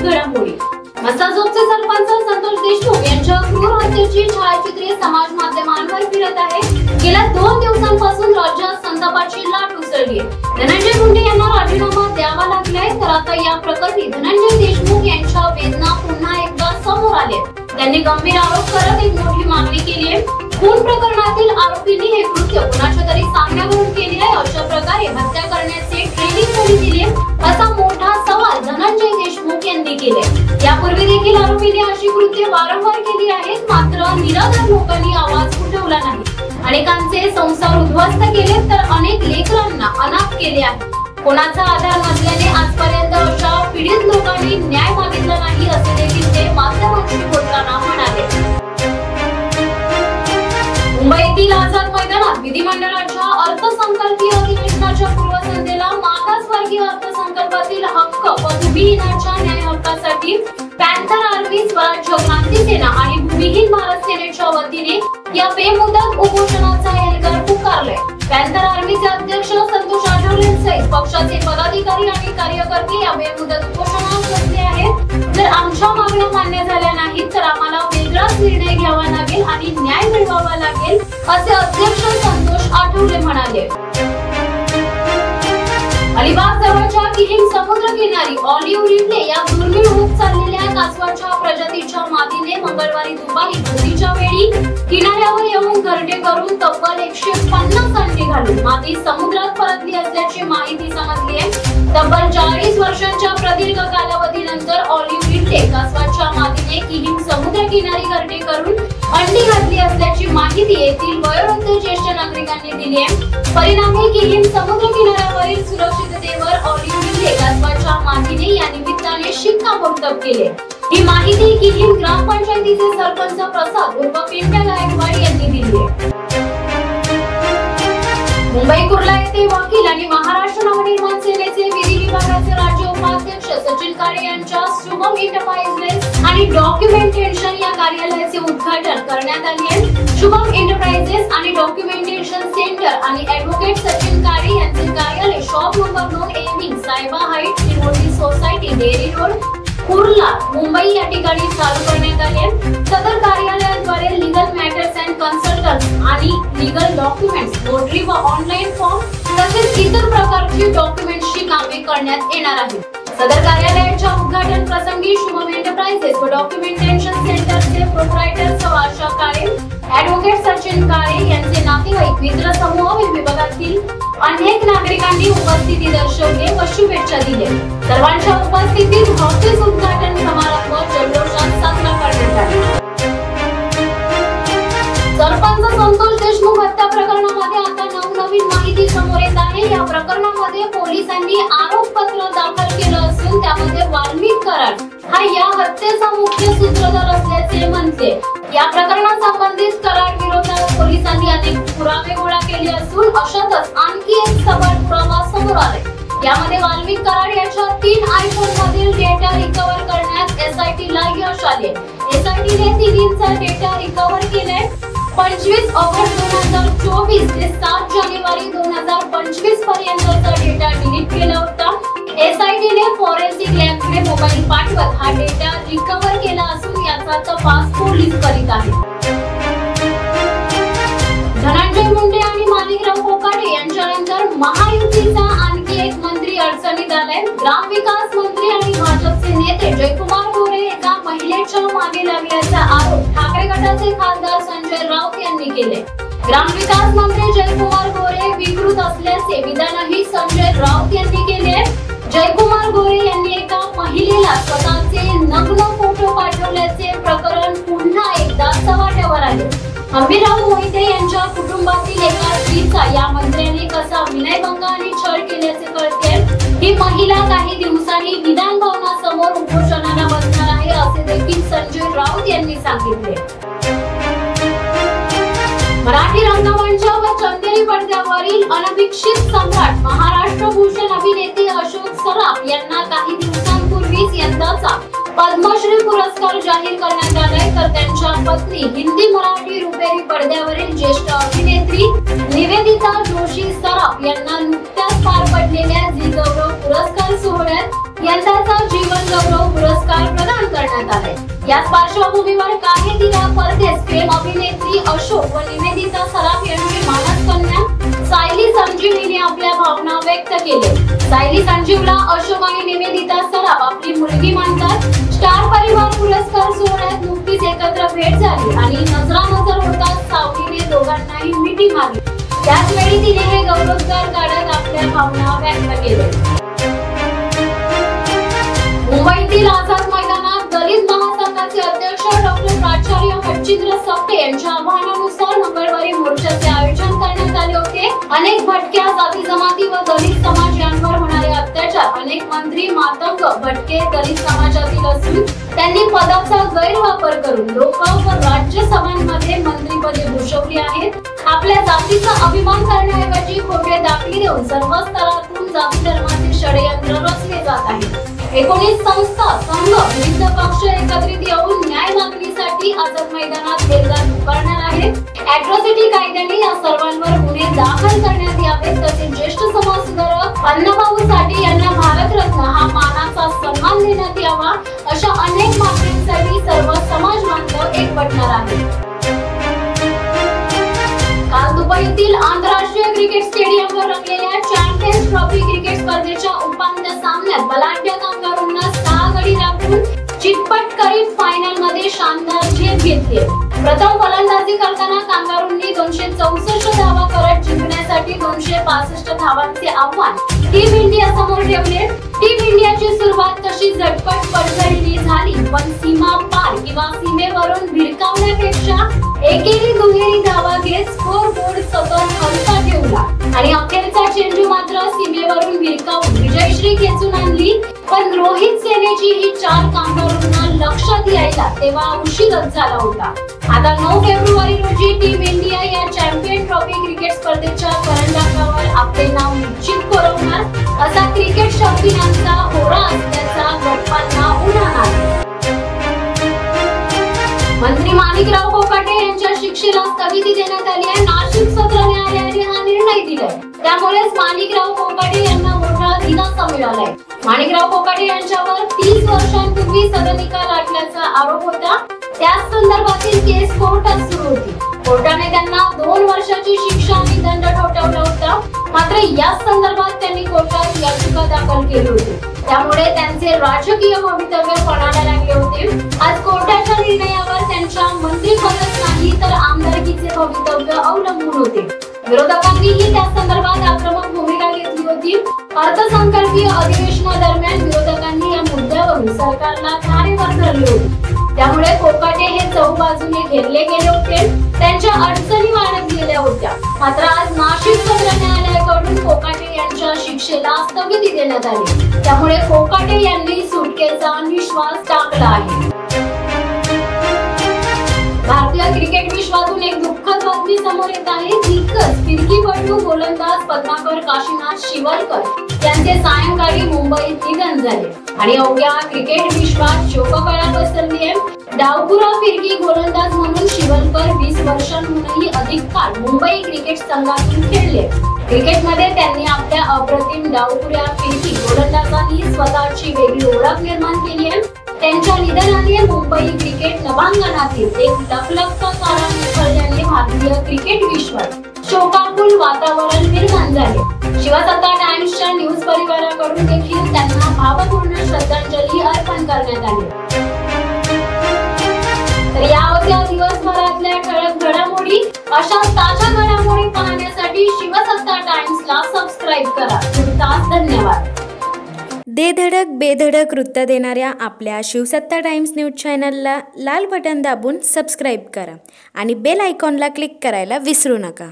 घडामोडी। मसाजोगचे सरपंच संतोष देशमुख यांच्या क्रूर हत्येची छायाचित्रे समाज माध्यमांवर फिरत आहे। गेल्या 2 दिवसांपासून राज्यात संतापाची लाट उसळली आहे। धनंजय मुंडे यांना राजीनामा द्यावा लागलाय, तर आता या प्रकरणी धनंजय देशमुख यांच्या वेदना पुन्हा एकदा समोर आले। त्यांनी गंभीर आरोप करत एक मोठी मागणी केली आहे। खून प्रकरणातील आरोपींनी हे कृत्य कुणाच्या तरी सांगण्यावरून केले आहे, अशा प्रकारे हत्या करण्याचे ट्रेनिंग कोणी दिले असा मोठा सवाल धनंजय देशमुख यांनी केले। यापूर्वी देखील आरोपींनी अशी कृत्य वारंवार केली आहेत, मात्र निराधार लोकांनी आवाज उठवला नाही। अनेकांचे संसार उद्ध्वस्त केले, तर अनेक लेकरांना अनाथ केले आहे। कोणाचा आधार नसल्याने आजपर्यंत अशा पीडित लोकांनी न्याय मागितला नाही, असे देखील ते माध्यमांशी बोलताना म्हणाले। मुंबईतील आझाद मैदानात विधिमंडळाच्या अर्थसंकल्पीय अधिवेशनाच्या पूर्वसंध्येला मागासवर्गीय अर्थसंकल्पातील हक्क पदवीहीनाच्या न्याय हक्कासाठी पॅन्थर आर्मी, स्वराज्य क्रांती सेना आणि भूमिहीन भारत सेनेच्या वतीने या बेमुदत उपोषणाचा एल्गार पुकारलाय। पॅन्थर आर्मीचे अध्यक्ष संतोष आठवलेंसहित पक्षाचे पदाधिकारी आणि कार्यकर्ते या बेमुदत उपोषणात बसले आहेत। जर आमच्या मागण्या मान्य झाल्या नाहीत तर आम्हाला वेगळाच निर्णय घ्यावा लागेल आणि न्याय मिळवावा लागेल, असे अध्यक्ष संतोष आठवले म्हणाले। अलिबाग जवळच्या किहिम समुद्रकिनारी ऑलिव्ह रिडले या दुर्मिळ होत चाललेल्या कासवाच्या प्रजातीच्या मादीने मंगळवारी दुपारी भरतीच्या वेळी किनाऱ्यावर येऊन घरटे करून तब्बल 150 अंडी घालून मादी समुद्रात परतली असल्याची माहिती समजली आहे। तब्बल 40 वर्षांच्या प्रदीर्घ कालावधीनंतर ऑलिव्ह रिडले कासवाच्या मादीने किहिम समुद्रकिनारी घरटे करून अंडी घातली असल्याची माहिती येथील वयोवृद्ध ज्येष्ठ नागरिकांनी दिली आहे। परिणामी किहिम समुद्रकिनाऱ्यावरील सुरक्षिततेवर ऑलिव्ह रिडले कासवाच्या मादीने या निमित्ताने शिक्कामोर्तब केले। ही माहिती किहिम ग्रामपंचायतीचे सरपंच प्रसाद उर्फ पिंट्या गायकवाड यांनी दिली आहे। मुंबई कुर्ला येथे वकील आणि महाराष्ट्र नवनिर्माण सेनेचे विधी विभागाचे राज्य उपाध्यक्ष सचिन काळे यांच्या शुभम एंटरप्राइजेस आणि डॉक्युमेंटेशन या कार्यालयाचे उद्घाटन करण्यात आले आहे। शुभम एंटरप्राइजेस आणि डॉक्युमेंटेशन सेंटर आणि ॲडव्होकेट सचिन काळे यांचे कार्यालय शॉप नंबर 9 एमिंग सायबा height Shrimoti society dairy road Kurla Mumbai या ठिकाणी चालू करण्यात आले। सदर कार्यालयाद्वारे लीगल मॅटर्स अँड कन्सल्टन्स आणि लीगल डॉक्युमेंट्स, नोटरी व ऑनलाईन फॉर्म तसेच इतर प्रकारची डॉक्युमेंट्सची कामे करण्यात येणार आहेत। सदर कार्यालयाच्या उद्घाटन प्रसंगी शुभम एंटरप्राइजेस व डॉक्युमेंटेशन सेंटरचे प्रोप्रायटर सुभाष काळे, ॲडव्होकेट सचिन काळे यांचे नातेवाईक, मित्र समूह विभागातील अनेक नागरिकांनी उपस्थिती दर्शवली व शुभेच्छा दिल्या। सर्वांच्या उपस्थितीत ऑफिस उद्घाटन समारंभ जल्लोषात साजरा करण्यात आला। सरपंच संतोष देशमुख हत्या प्रकरणामध्ये आता नवनवीन माहिती समोर येत आहे। या प्रकरणामध्ये पोलिसांनी आरोपपत्र दाखल केलं असून त्यामध्ये वाल्मिक कराड हा या हत्येचा मुख्य सूत्रधार असल्याचे म्हणते। या प्रकरणासंबंधित कराड विरोधात पोलिसांनी अनेक पुरावे गोळा केले असून अशातच आणखी एक सबळ पुरावा समोर आलाय। यामध्ये वाल्मिक कराड याच्या 3 आयफोन मधील डेटा रिकव्हर करण्यात एसआयटी ला यश आले। एसआयटीने तिन्हींचा डेटा रिकव्हर केलाय। 25 ऑगस्ट 2024 ते 7 जानेवारी 2025 पर्यंतचा डेटा डिलीट केला होता। एसआयटीने फॉरेन्सिक लॅबकडे मोबाईल पाठवत हा डेटा रिकव्हर केला असून याचा तपास पोलीस करीत आहेत। धनंजय मुंडे आणि माणिकराव कोकाटे यांच्यानंतर महायुतीचा आणखी एक मंत्री अडचणीत आलाय। ग्रामविकास मंत्री आणि भाजपचे नेते जयकुमार गोरे एका महिलेच्या मागे लागल्याचा आरोप ठाकरे गटाचे खासदार संजय राऊत यांनी केले। ग्रामविकास मंत्री जयकुमार गोरे विकृत असल्याचे विधानही संजय राऊत यांनी केले। जयकुमार गोरे यांनी एका महिलेला स्वतःचे नग्न फोटो पाठवल्याचे प्रकरण पुन्हा एकदा चव्हाट्यावर आले। हंबीरराव मोहिते यांच्या कुटुंबातील एका स्त्रीचा या मंत्र्यांनी कसा विनयभंग आणि छळ केल्याचे कळते। ही महिला काही दिवसांनी विधान भवनासमोर उपोषणाला बसणार आहे, असे देखील संजय राऊत यांनी सांगितले। मराठी रंगमंच व चंदेरी पडद्यावरील अनभिक्षित सम्राट महाराष्ट्र भूषण अभिनेते अशोक सराफ यांना काही दिवसांपूर्वीच यंदाचा पद्मश्री पुरस्कार जाहीर करण्यात आलाय, तर त्यांच्या पत्नी हिंदी मराठी रुपेरी पडद्यावरील ज्येष्ठ अभिनेत्री निवेदिता जोशी सराफ यांना नुकत्याच पार पडलेल्या झी गौरव पुरस्कार सोहळ्यात यंदाचा जीवन गौरव पुरस्कार प्रदान करण्यात आलाय। याच पार्श्वभूमीवर काहेतीला परदेश फेम अभिनेत्री अशोक व निवेदिता सराफ यांची मानस कन्या सायली संजीव हिने आपल्या भावना व्यक्त केल्या। सायली संजीवला अशोक आणि निवेदिता सराफ आपली मुलगी मानतात। स्टार परिवार पुरस्कार सोहळ्यात नुकतीच एकत्र भेट झाली आणि नजरानजर होताच सावलीने दोघांनाही मिठी मारली। त्याच वेळी तिने हे गौरवोद्गार काढत आपल्या भावना व्यक्त केल्या। मुंबईतील आझाद मैदानात दलित महासंघाचे अध्यक्ष डॉक्टर प्राचार्य मच्छिंद्र सप्टे यांच्या आवाहनानुसार मंगळवारी मोर्चाचे आयोजन करण्यात आले होते। अनेक भटक्या जाती जमाती व दलित समाज यांवर होणारे अत्याचार अनेक मंत्री मातंग भटके दलित समाजातील असून त्यांनी पदाचा गैरवापर करून लोक व राज्यसभांमध्ये मंत्रिपदे भूषवली आहेत। आपल्या जातीचा अभिमान करण्याऐवजी खोटे दाखले देऊन सर्व स्तरातून जाती धर्माचे षडयंत्र रचले जात आहे। 19 संस्था संघ विविध पक्ष एकत्रित येऊन न्याय मागणीसाठी आझाद मैदानात बेलगार पुकारणार आहेत। अॅट्रॉसिटी कायद्याने या सर्वांवर गुन्हे दाखल करण्यात यावेत। तसेच ज्येष्ठ समाजसुधारक अण्णाभाऊ साठे यांना भारतरत्न हा मानाचा सन्मान देण्यात यावा अशा अनेक मागण्यांसाठी सर्व समाज बांधव एकवटणार आहेत। काल दुबईतील आंतरराष्ट्रीय क्रिकेट स्टेडियमवर रंगलेल्या चॅम्पियन्स ट्रॉफी क्रिकेट स्पर्धेच्या उपांत्य सामन्यात बलाढ्य कांगारूंना 6 गडी राखून चितपट करीत फायनल मध्ये शानदार झेप घेतली। प्रथम फलंदाजी करताना कांगारूंनी 264 धावा करत जिंकण्यासाठी 265 धावांचे आव्हान टीम इंडिया समोर ठेवले। टीम इंडियाची सुरुवात तशी झटपट पडझडीने झाली, पण सीमा पार किंवा सीमेवरून भिरकावण्यापेक्षा एकेरी दुहेरी धावा घेत स्कोर बोर्ड सतत हलका ठेवला आणि अखेरचा चेंडू मात्र सीमेवरून भिरकावून विजयश्री खेचून आणली। पण रोहित सेनेची ही 4 कांगारूंना लक्षात यायला तेव्हा उशीरच झाला होता। आता 9 फेब्रुवारी रोजी टीम इंडिया या चॅम्पियन ट्रॉफी क्रिकेट स्पर्धेच्या करंडकावर आपले नाव निश्चित करवणार असा क्रिकेट शौकीनांचा होरा असल्याचा गप्पांना उधाण आहे। मंत्री माणिकराव कोकाटे यांच्या शिक्षेला स्थगिती देण्यात आली आहे। नाशिक सत्र न्यायालयाने हा निर्णय दिलाय, त्यामुळेच माणिकराव कोकाटे यांना मोठा दिलासा मिळालाय। माणिकराव कोकाटे यांच्यावर 30 वर्षांपूर्वी सदनिका लाटल्याचा आरोप होता। त्याच संदर्भातील केस कोर्टात सुरू होती। कोर्टाने त्यांना 2 वर्षाची शिक्षा आणि दंड ठोठावला होता। मात्र या संदर्भात त्यांनी कोर्टात याचिका दाखल केली होती, त्यामुळे त्यांचे राजकीय भवितव्य पणाला लागले होते। आज कोर्टाच्या निर्णयावर त्यांच्या मंत्रिपदच नाही तर आमदारकीचे भवितव्य अवलंबून होते। विरोधकांनीही त्या संदर्भात आक्रमक भूमिका घेतली होती। अर्थसंकल्पीय अधिवेशनादरम्यान विरोधकांनी या मुद्द्यावरून सरकारला धारेवर धरले होते, त्यामुळे कोकाटे हे चौबाजूने घेरले गेले होते। त्यांच्या अडचणी वाढत गेल्या होत्या। मात्र आज नाशिक सत्र न्यायालयाकडून कोकाटे यांच्या शिक्षेला स्थगिती देण्यात आली, त्यामुळे कोकाटे यांनी सुटकेचा निश्वास टाकला आहे। भारतीय क्रिकेट विश्वातून एक दुःखद बातमी समोर येत आहे। दिग्गज फिरकीपटू गोलंदाज पद्माकर काशीनाथ शिवलकर यांचे सायंकाळी मुंबईत निधन झाले आणि अवघ्या क्रिकेट विश्वात शोककळा पसरली आहे। डावखुरा फिरकी गोलंदाज म्हणून शिवलकर 20 वर्षांहूनही अधिक काळ मुंबई क्रिकेट संघातून खेळले। क्रिकेटमध्ये त्यांनी आपल्या अप्रतिम डावखुऱ्या फिरकी गोलंदाजांनी स्वतःची वेगळी ओळख निर्माण केली आहे। त्यांच्या निधनाने मुंबई क्रिकेट नभांगणातील एक लखलखता तारा निखळल्याने भारतीय क्रिकेट विश्वात शोकाकुल वातावरण निर्माण झाले। शिवसत्ता टाइम्सच्या न्यूज परिवाराकडून देखील त्यांना भावपूर्ण श्रद्धांजली अर्पण करण्यात आली। तर या होत्या दिवसभरातल्या ठळक घडामोडी। अशा ताज्या घडामोडी पाहण्यासाठी शिवसत्ता टाइम्सला सबस्क्राइब करा। तुर्तास धन्यवाद। दे धडक बेधडक वृत्त देणाऱ्या आपल्या शिवसत्ता टाइम्स न्यूज चॅनलला लाल बटन दाबून सबस्क्राइब करा आणि बेल आयकॉनला क्लिक करायला विसरू नका।